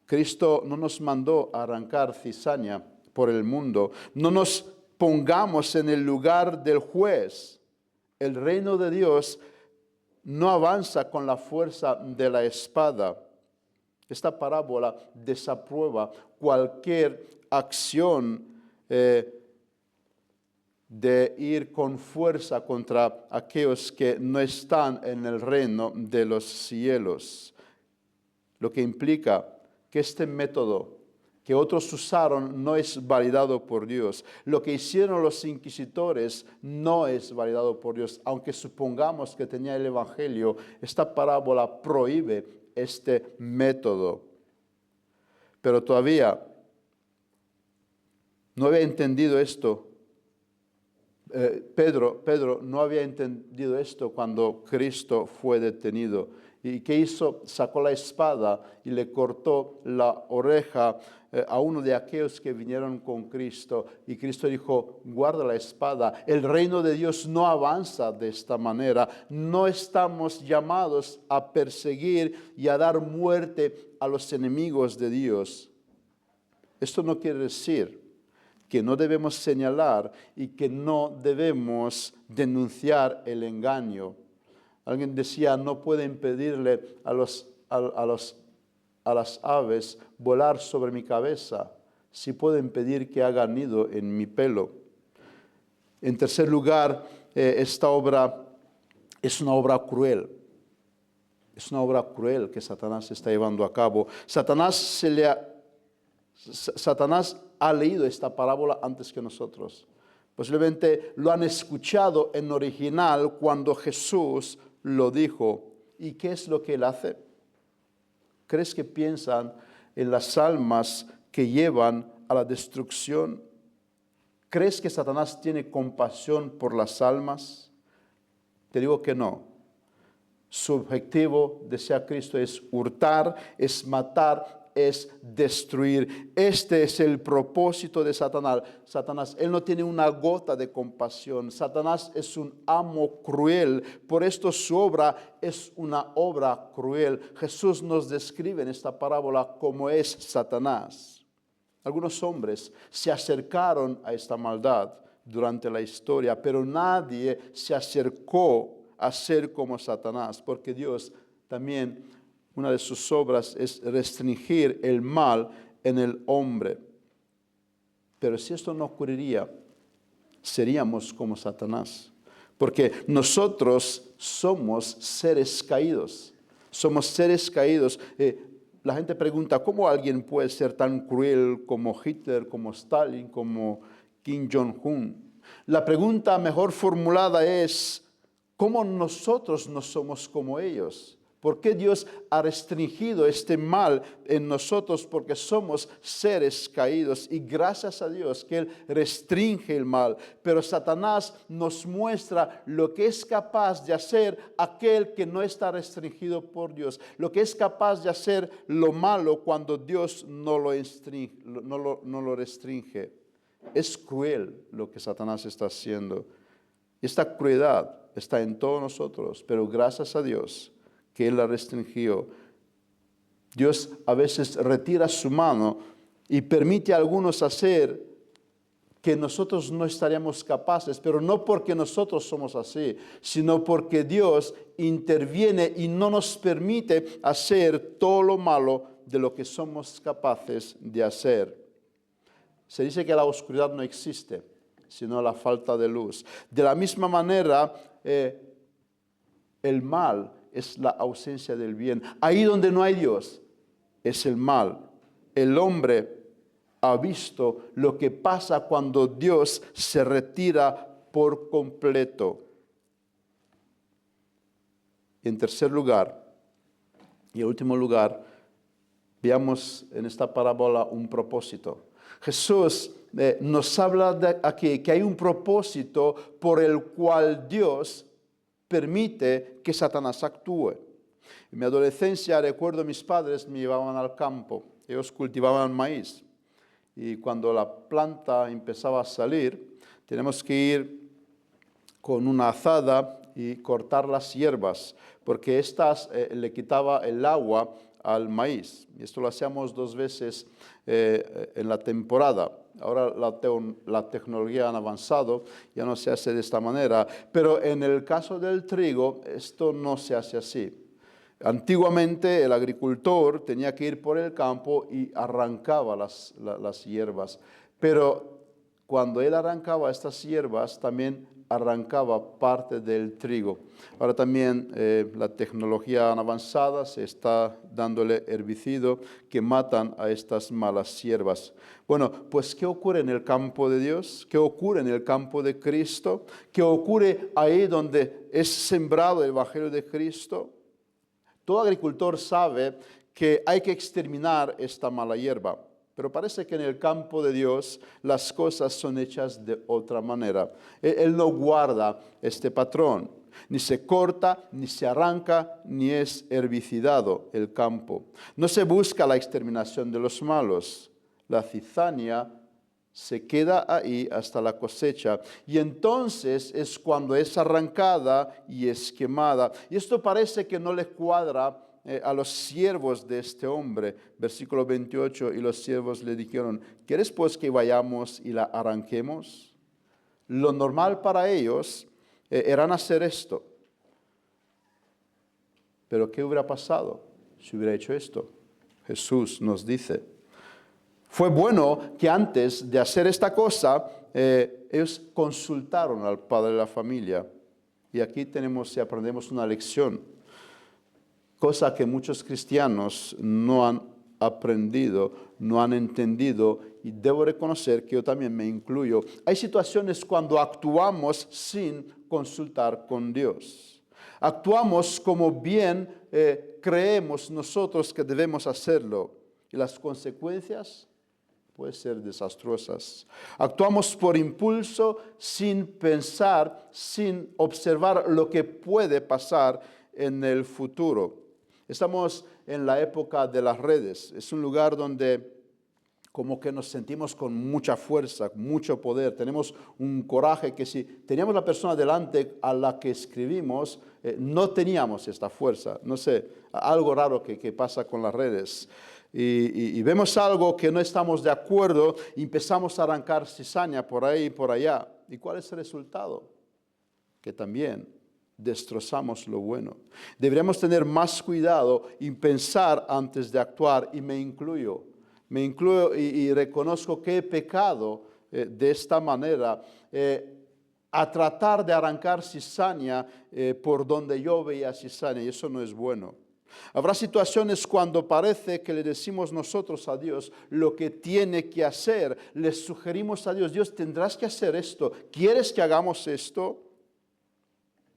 Cristo no nos mandó a arrancar cizaña por el mundo. No nos pongamos en el lugar del juez. El reino de Dios no avanza con la fuerza de la espada. Esta parábola desaprueba cualquier acción de ir con fuerza contra aquellos que no están en el reino de los cielos. Lo que implica que este método que otros usaron no es validado por Dios. Lo que hicieron los inquisidores no es validado por Dios. Aunque supongamos que tenía el Evangelio, esta parábola prohíbe este método. Pero todavía no había entendido esto. Pedro no había entendido esto cuando Cristo fue detenido. ¿Y qué hizo? Sacó la espada y le cortó la oreja a uno de aquellos que vinieron con Cristo. Y Cristo dijo: guarda la espada. El reino de Dios no avanza de esta manera. No estamos llamados a perseguir y a dar muerte a los enemigos de Dios. Esto no quiere decir que no debemos señalar y que no debemos denunciar el engaño. Alguien decía: no puede impedirle a las aves volar sobre mi cabeza, sí puedo impedir que hagan nido en mi pelo. En tercer lugar, esta obra es una obra cruel. Es una obra cruel que Satanás está llevando a cabo. Satanás ha leído esta parábola antes que nosotros. Posiblemente lo han escuchado en original cuando Jesús lo dijo. ¿Y qué es lo que él hace? ¿Crees que piensan en las almas que llevan a la destrucción? ¿Crees que Satanás tiene compasión por las almas? Te digo que no. Su objetivo, decía Cristo, es hurtar, es matar, es destruir. Este es el propósito de Satanás. Él no tiene una gota de compasión. Satanás es un amo cruel. Por esto su obra es una obra cruel. Jesús nos describe en esta parábola cómo es Satanás. Algunos hombres se acercaron a esta maldad durante la historia, pero nadie se acercó a ser como Satanás, porque Dios también, una de sus obras es restringir el mal en el hombre. Pero si esto no ocurriría, seríamos como Satanás, porque nosotros somos seres caídos. Somos seres caídos. la gente pregunta, ¿cómo alguien puede ser tan cruel como Hitler, como Stalin, como Kim Jong-un? La pregunta mejor formulada es, ¿cómo nosotros no somos como ellos? ¿Por qué Dios ha restringido este mal en nosotros? Porque somos seres caídos y gracias a Dios que Él restringe el mal. Pero Satanás nos muestra lo que es capaz de hacer aquel que no está restringido por Dios. Lo que es capaz de hacer lo malo cuando Dios no lo restringe. Es cruel lo que Satanás está haciendo. Esta crueldad está en todos nosotros, pero gracias a Dios que Él la restringió. Dios a veces retira su mano y permite a algunos hacer que nosotros no estaríamos capaces, pero no porque nosotros somos así, sino porque Dios interviene y no nos permite hacer todo lo malo de lo que somos capaces de hacer. Se dice que la oscuridad no existe, sino la falta de luz. De la misma manera, el mal es la ausencia del bien. Ahí donde no hay Dios, es el mal. El hombre ha visto lo que pasa cuando Dios se retira por completo. En tercer lugar, y en último lugar, veamos en esta parábola un propósito. Jesús nos habla de aquí que hay un propósito por el cual Dios permite que Satanás actúe. En mi adolescencia recuerdo mis padres me llevaban al campo, ellos cultivaban maíz y cuando la planta empezaba a salir, tenemos que ir con una azada y cortar las hierbas, porque estas le quitaba el agua al maíz. Y esto lo hacíamos 2 veces en la temporada. Ahora la tecnología ha avanzado, ya no se hace de esta manera, pero en el caso del trigo esto no se hace así. Antiguamente el agricultor tenía que ir por el campo y arrancaba las hierbas, pero cuando él arrancaba estas hierbas también arrancaba parte del trigo. Ahora también la tecnología avanzada se está dándole herbicidas que matan a estas malas hierbas. Bueno, pues ¿qué ocurre en el campo de Dios? ¿Qué ocurre en el campo de Cristo? ¿Qué ocurre ahí donde es sembrado el evangelio de Cristo? Todo agricultor sabe que hay que exterminar esta mala hierba. Pero parece que en el campo de Dios las cosas son hechas de otra manera. Él no guarda este patrón. Ni se corta, ni se arranca, ni es herbicidado el campo. No se busca la exterminación de los malos. La cizaña se queda ahí hasta la cosecha. Y entonces es cuando es arrancada y es quemada. Y esto parece que no le cuadra a los siervos de este hombre. Versículo 28, y los siervos le dijeron, ¿quieres pues que vayamos y la arranquemos? Lo normal para ellos era hacer esto. Pero ¿qué hubiera pasado si hubiera hecho esto? Jesús nos dice, fue bueno que antes de hacer esta cosa, ellos consultaron al padre de la familia. Y aquí tenemos y aprendemos una lección. Cosa que muchos cristianos no han aprendido, no han entendido, y debo reconocer que yo también me incluyo. Hay situaciones cuando actuamos sin consultar con Dios. Actuamos como bien creemos nosotros que debemos hacerlo, y las consecuencias pueden ser desastrosas. Actuamos por impulso, sin pensar, sin observar lo que puede pasar en el futuro. Estamos en la época de las redes. Es un lugar donde como que nos sentimos con mucha fuerza, mucho poder. Tenemos un coraje que si teníamos la persona delante a la que escribimos, no teníamos esta fuerza. No sé, algo raro que pasa con las redes. Y vemos algo que no estamos de acuerdo y empezamos a arrancar cizaña por ahí y por allá. ¿Y cuál es el resultado? Que también destrozamos lo bueno. Deberíamos tener más cuidado y pensar antes de actuar, y me incluyo y reconozco que he pecado de esta manera, a tratar de arrancar cizaña por donde yo veía cizaña, y eso no es bueno. Habrá situaciones cuando parece que le decimos nosotros a Dios lo que tiene que hacer. Le sugerimos a Dios, Dios, tendrás que hacer esto. ¿Quieres que hagamos esto?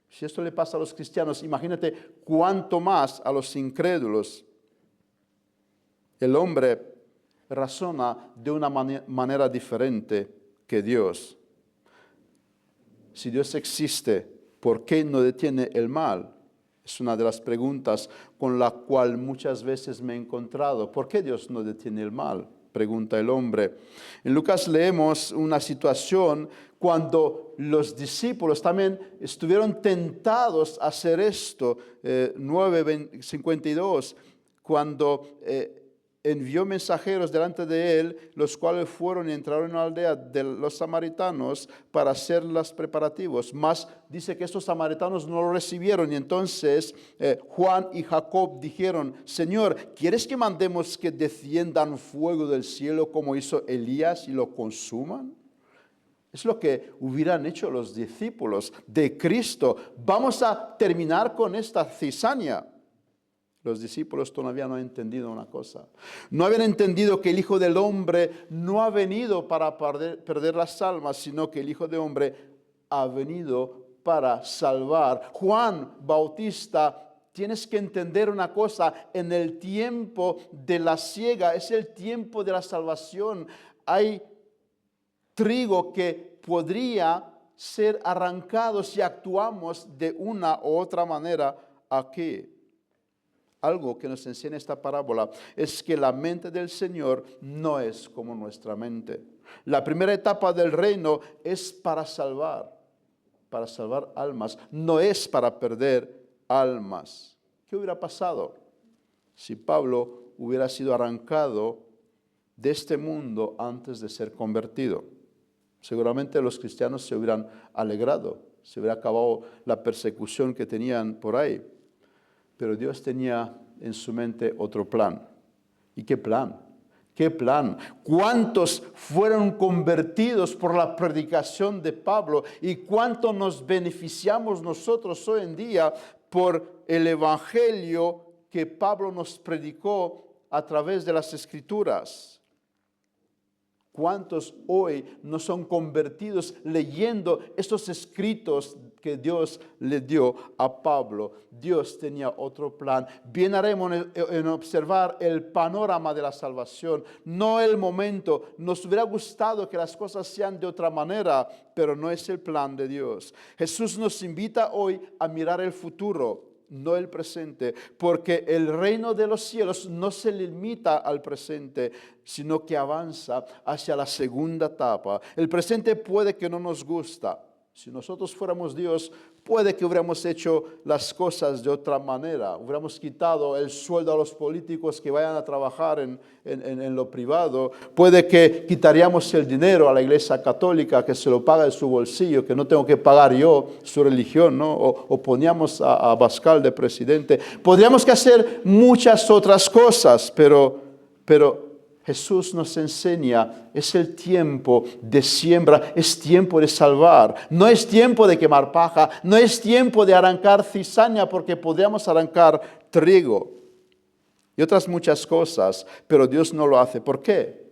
Si esto le pasa a los cristianos, imagínate cuánto más a los incrédulos. El hombre razona de una manera diferente que Dios. Si Dios existe, ¿por qué no detiene el mal? Es una de las preguntas con la cual muchas veces me he encontrado. ¿Por qué Dios no detiene el mal?, pregunta el hombre. En Lucas leemos una situación cuando los discípulos también estuvieron tentados a hacer esto. 9:52, cuando envió mensajeros delante de él, los cuales fueron y entraron en una aldea de los samaritanos para hacer los preparativos. Mas dice que estos samaritanos no lo recibieron, y entonces Juan y Jacob dijeron, Señor, ¿quieres que mandemos que desciendan fuego del cielo como hizo Elías y lo consuman? Es lo que hubieran hecho los discípulos de Cristo. Vamos a terminar con esta cizaña. Los discípulos todavía no han entendido una cosa. No habían entendido que el Hijo del Hombre no ha venido para perder las almas, sino que el Hijo del Hombre ha venido para salvar. Juan Bautista, tienes que entender una cosa, en el tiempo de la siega es el tiempo de la salvación. Hay trigo que podría ser arrancado si actuamos de una u otra manera aquí. Algo que nos enseña esta parábola es que la mente del Señor no es como nuestra mente. La primera etapa del reino es para salvar almas, no es para perder almas. ¿Qué hubiera pasado si Pablo hubiera sido arrancado de este mundo antes de ser convertido? Seguramente los cristianos se hubieran alegrado, se hubiera acabado la persecución que tenían por ahí. Pero Dios tenía en su mente otro plan. ¿Y qué plan? ¿Qué plan? ¿Cuántos fueron convertidos por la predicación de Pablo? ¿Y cuánto nos beneficiamos nosotros hoy en día por el evangelio que Pablo nos predicó a través de las Escrituras? ¿Cuántos hoy no son convertidos leyendo estos escritos que Dios le dio a Pablo? Dios tenía otro plan. Bien haremos en observar el panorama de la salvación, no el momento. Nos hubiera gustado que las cosas sean de otra manera, pero no es el plan de Dios. Jesús nos invita hoy a mirar el futuro, no el presente, porque el reino de los cielos no se limita al presente, sino que avanza hacia la segunda etapa. El presente puede que no nos gusta. Si nosotros fuéramos Dios, puede que hubiéramos hecho las cosas de otra manera. Hubiéramos quitado el sueldo a los políticos que vayan a trabajar en lo privado. Puede que quitaríamos el dinero a la Iglesia Católica, que se lo paga de su bolsillo, que no tengo que pagar yo su religión, ¿no? O poníamos a Abascal de presidente. Podríamos que hacer muchas otras cosas, pero Jesús nos enseña, es el tiempo de siembra, es tiempo de salvar. No es tiempo de quemar paja, no es tiempo de arrancar cizaña, porque podríamos arrancar trigo y otras muchas cosas, pero Dios no lo hace. ¿Por qué?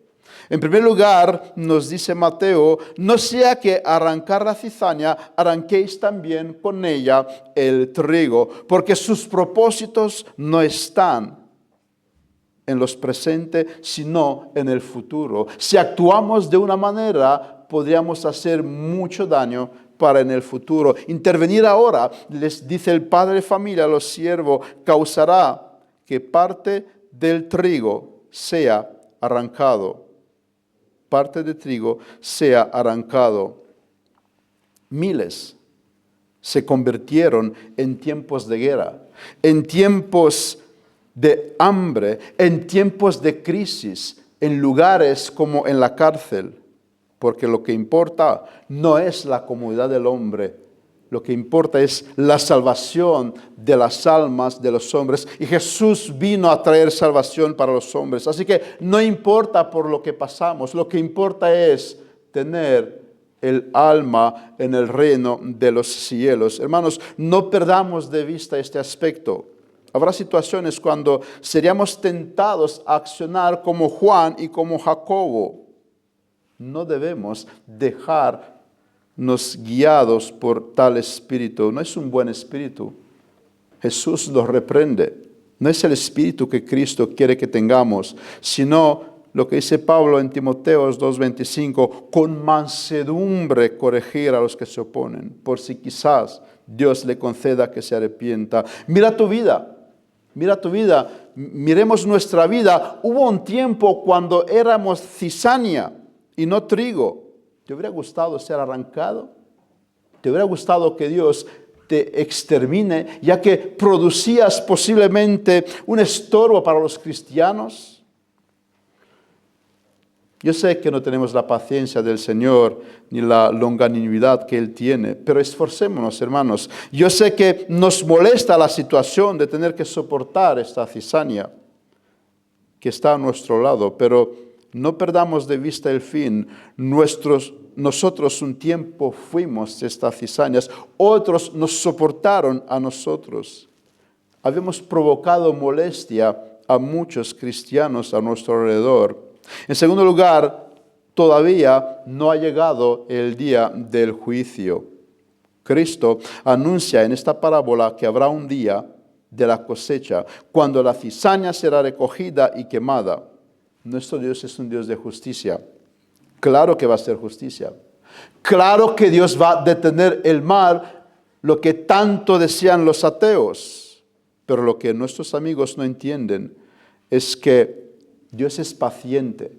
En primer lugar, nos dice Mateo, no sea que arrancar la cizaña, arranquéis también con ella el trigo, porque sus propósitos no están en los presentes, sino en el futuro. Si actuamos de una manera, podríamos hacer mucho daño para en el futuro. Intervenir ahora, les dice el padre de familia a los siervos, causará que parte del trigo sea arrancado. Parte del trigo sea arrancado. Miles se convirtieron en tiempos de guerra, en tiempos de hambre, en tiempos de crisis, en lugares como en la cárcel, porque lo que importa no es la comodidad del hombre, lo que importa es la salvación de las almas de los hombres, y Jesús vino a traer salvación para los hombres. Así que no importa por lo que pasamos, lo que importa es tener el alma en el reino de los cielos. Hermanos, no perdamos de vista este aspecto. Habrá situaciones cuando seríamos tentados a accionar como Juan y como Jacobo. No debemos dejarnos guiados por tal espíritu. No es un buen espíritu. Jesús los reprende. No es el espíritu que Cristo quiere que tengamos, sino lo que dice Pablo en Timoteo 2:25, con mansedumbre corregir a los que se oponen, por si quizás Dios le conceda que se arrepienta. Mira tu vida. Miremos nuestra vida. Hubo un tiempo cuando éramos cizaña y no trigo. ¿Te hubiera gustado ser arrancado? ¿Te hubiera gustado que Dios te extermine, ya que producías posiblemente un estorbo para los cristianos? Yo sé que no tenemos la paciencia del Señor ni la longanimidad que Él tiene, pero esforcémonos, hermanos. Yo sé que nos molesta la situación de tener que soportar esta cizaña que está a nuestro lado, pero no perdamos de vista el fin. Nosotros un tiempo fuimos estas cizañas, otros nos soportaron a nosotros. Habíamos provocado molestia a muchos cristianos a nuestro alrededor. En segundo lugar, todavía no ha llegado el día del juicio. Cristo anuncia en esta parábola que habrá un día de la cosecha, cuando la cizaña será recogida y quemada. Nuestro Dios es un Dios de justicia. Claro que va a ser justicia. Claro que Dios va a detener el mal, lo que tanto desean los ateos. Pero lo que nuestros amigos no entienden es que Dios es paciente.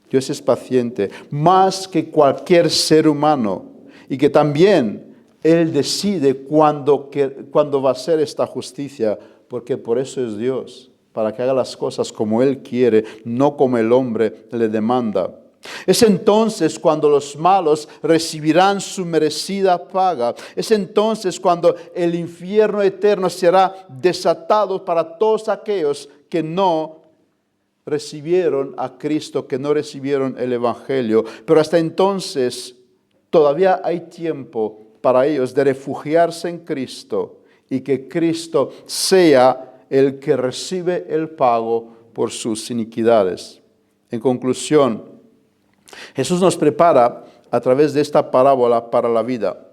Dios es paciente, más que cualquier ser humano. Y que también Él decide cuándo va a ser esta justicia, porque por eso es Dios, para que haga las cosas como Él quiere, no como el hombre le demanda. Es entonces cuando los malos recibirán su merecida paga. Es entonces cuando el infierno eterno será desatado para todos aquellos que no recibieron a Cristo, que no recibieron el Evangelio. Pero hasta entonces todavía hay tiempo para ellos de refugiarse en Cristo y que Cristo sea el que recibe el pago por sus iniquidades. En conclusión, Jesús nos prepara a través de esta parábola para la vida.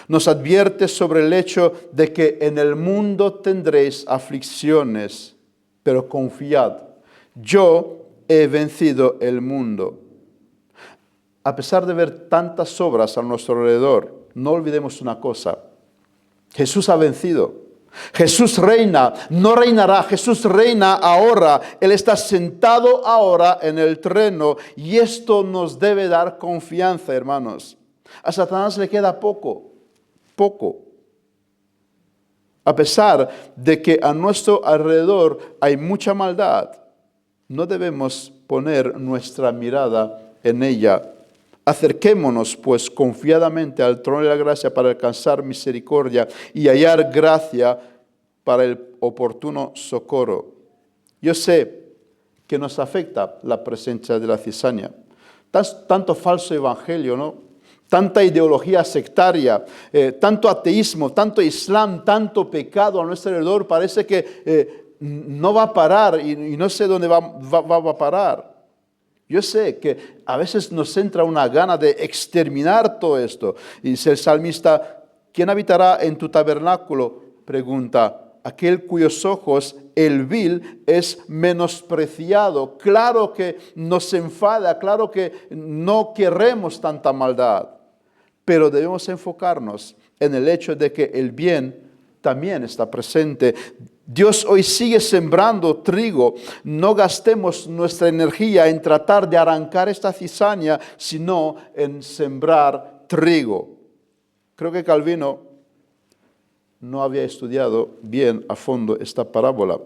Nos advierte sobre el hecho de que en el mundo tendréis aflicciones, pero confiad, yo he vencido el mundo. A pesar de ver tantas obras a nuestro alrededor, no olvidemos una cosa: Jesús ha vencido. Jesús reina, no reinará, Jesús reina ahora. Él está sentado ahora en el trono y esto nos debe dar confianza, hermanos. A Satanás le queda poco. A pesar de que a nuestro alrededor hay mucha maldad, no debemos poner nuestra mirada en ella. Acerquémonos, pues, confiadamente al trono de la gracia para alcanzar misericordia y hallar gracia para el oportuno socorro. Yo sé que nos afecta la presencia de la cizaña. Tanto falso evangelio, ¿no? Tanta ideología sectaria, tanto ateísmo, tanto islam, tanto pecado a nuestro alrededor. Parece que no va a parar y no sé dónde va a parar. Yo sé que a veces nos entra una gana de exterminar todo esto. Y dice el salmista: ¿quién habitará en tu tabernáculo? Pregunta. Aquel cuyos ojos el vil es menospreciado. Claro que nos enfada, claro que no queremos tanta maldad. Pero debemos enfocarnos en el hecho de que el bien también está presente. Dios hoy sigue sembrando trigo. No gastemos nuestra energía en tratar de arrancar esta cizaña, sino en sembrar trigo. Creo que Calvino no había estudiado bien a fondo esta parábola.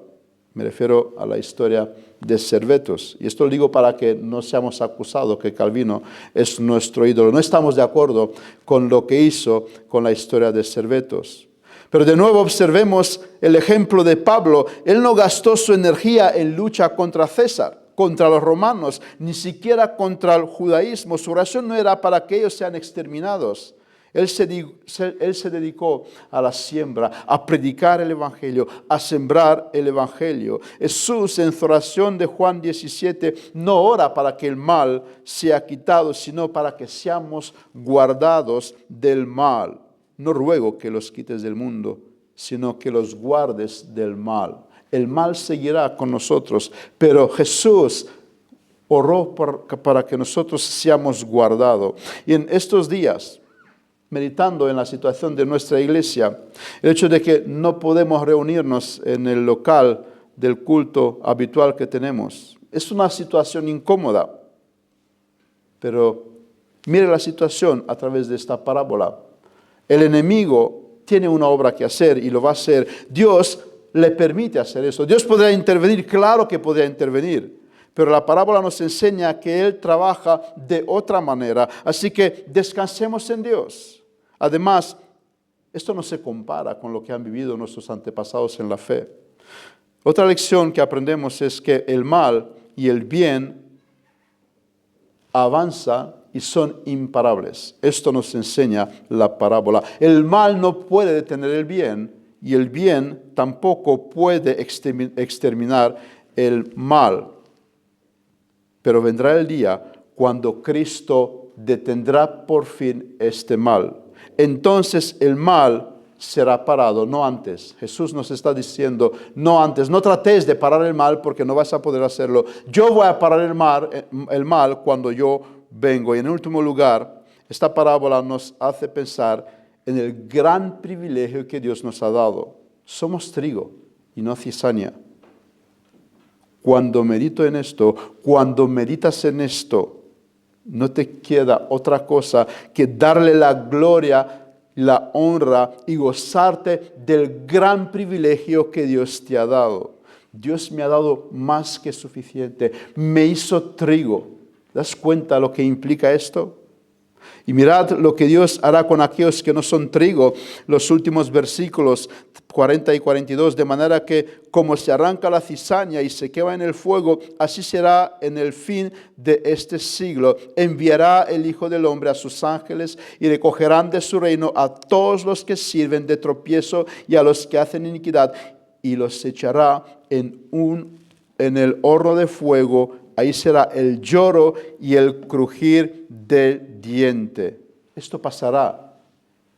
Me refiero a la historia de Servetos. Y esto lo digo para que no seamos acusados que Calvino es nuestro ídolo. No estamos de acuerdo con lo que hizo con la historia de Servetos. Pero de nuevo observemos el ejemplo de Pablo. Él no gastó su energía en lucha contra César, contra los romanos, ni siquiera contra el judaísmo. Su oración no era para que ellos sean exterminados. Él se dedicó a la siembra, a predicar el Evangelio, a sembrar el Evangelio. Jesús, en su oración de Juan 17, no ora para que el mal sea quitado, sino para que seamos guardados del mal. No ruego que los quites del mundo, sino que los guardes del mal. El mal seguirá con nosotros, pero Jesús oró para que nosotros seamos guardados. Y en estos días, meditando en la situación de nuestra iglesia, el hecho de que no podemos reunirnos en el local del culto habitual que tenemos, es una situación incómoda. Pero mire la situación a través de esta parábola. El enemigo tiene una obra que hacer y lo va a hacer. Dios le permite hacer eso. Dios podrá intervenir, claro que podrá intervenir. Pero la parábola nos enseña que Él trabaja de otra manera. Así que descansemos en Dios. Además, esto no se compara con lo que han vivido nuestros antepasados en la fe. Otra lección que aprendemos es que el mal y el bien avanzan y son imparables. Esto nos enseña la parábola. El mal no puede detener el bien y el bien tampoco puede exterminar el mal. Pero vendrá el día cuando Cristo detendrá por fin este mal. Entonces el mal será parado, no antes. Jesús nos está diciendo, no antes, no tratéis de parar el mal porque no vas a poder hacerlo. Yo voy a parar el mal cuando yo vengo. Y en último lugar, esta parábola nos hace pensar en el gran privilegio que Dios nos ha dado. Somos trigo y no cizaña. Cuando medito en esto, cuando meditas en esto, no te queda otra cosa que darle la gloria, la honra y gozarte del gran privilegio que Dios te ha dado. Dios me ha dado más que suficiente. Me hizo trigo. ¿Te das cuenta lo que implica esto? Y mirad lo que Dios hará con aquellos que no son trigo. Los últimos versículos 40 y 42. De manera que como se arranca la cizaña y se quema en el fuego, así será en el fin de este siglo. Enviará el Hijo del Hombre a sus ángeles y recogerán de su reino a todos los que sirven de tropiezo y a los que hacen iniquidad. Y los echará en el horno de fuego. Ahí será el lloro y el crujir del diente. Esto pasará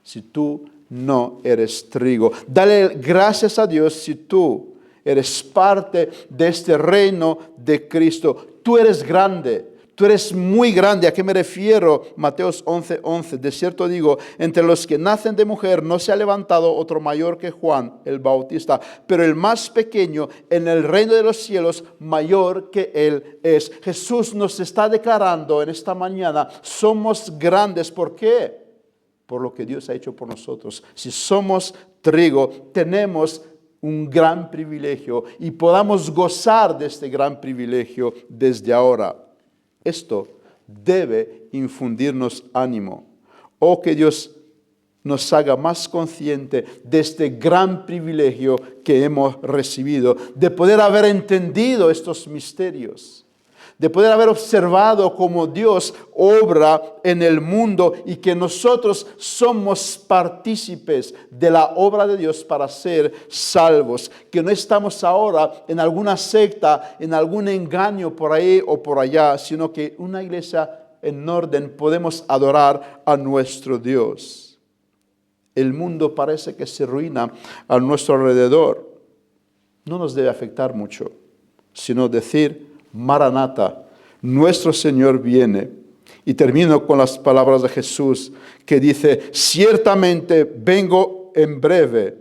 si tú no eres trigo. Dale gracias a Dios si tú eres parte de este reino de Cristo. Tú eres grande. Tú eres muy grande. ¿A qué me refiero? Mateos 11:11. De cierto digo, entre los que nacen de mujer no se ha levantado otro mayor que Juan el Bautista, pero el más pequeño en el reino de los cielos mayor que él es. Jesús nos está declarando en esta mañana, somos grandes. ¿Por qué? Por lo que Dios ha hecho por nosotros. Si somos trigo, tenemos un gran privilegio y podamos gozar de este gran privilegio desde ahora. Esto debe infundirnos ánimo. Oh, que Dios nos haga más consciente de este gran privilegio que hemos recibido, de poder haber entendido estos misterios, de poder haber observado cómo Dios obra en el mundo y que nosotros somos partícipes de la obra de Dios para ser salvos, que no estamos ahora en alguna secta, en algún engaño por ahí o por allá, sino que una iglesia en orden podemos adorar a nuestro Dios. El mundo parece que se ruina a nuestro alrededor. No nos debe afectar mucho, sino decir, Maranata, nuestro Señor viene. Y termino con las palabras de Jesús que dice, ciertamente vengo en breve.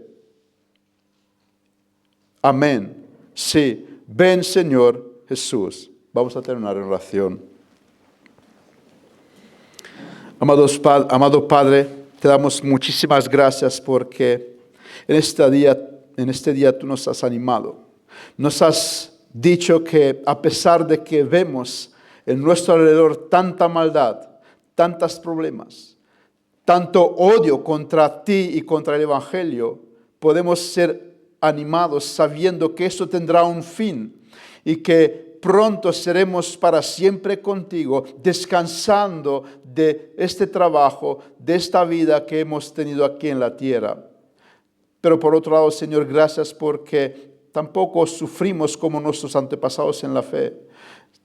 Amén. Sí, ven Señor Jesús. Vamos a terminar en oración. Amado Padre, te damos muchísimas gracias porque en este día tú nos has animado. Nos has dicho que a pesar de que vemos en nuestro alrededor tanta maldad, tantos problemas, tanto odio contra ti y contra el Evangelio, podemos ser animados sabiendo que esto tendrá un fin y que pronto seremos para siempre contigo, descansando de este trabajo, de esta vida que hemos tenido aquí en la tierra. Pero por otro lado, Señor, gracias porque tampoco sufrimos como nuestros antepasados en la fe.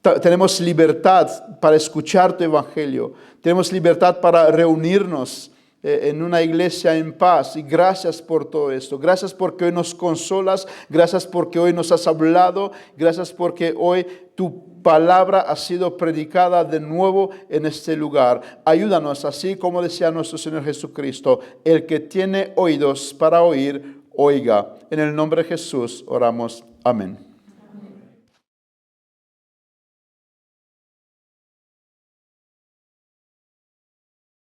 Tenemos libertad para escuchar tu evangelio. Tenemos libertad para reunirnos en una iglesia en paz. Y gracias por todo esto. Gracias porque hoy nos consolas. Gracias porque hoy nos has hablado. Gracias porque hoy tu palabra ha sido predicada de nuevo en este lugar. Ayúdanos, así como decía nuestro Señor Jesucristo, el que tiene oídos para oír, oiga. En el nombre de Jesús oramos. Amén.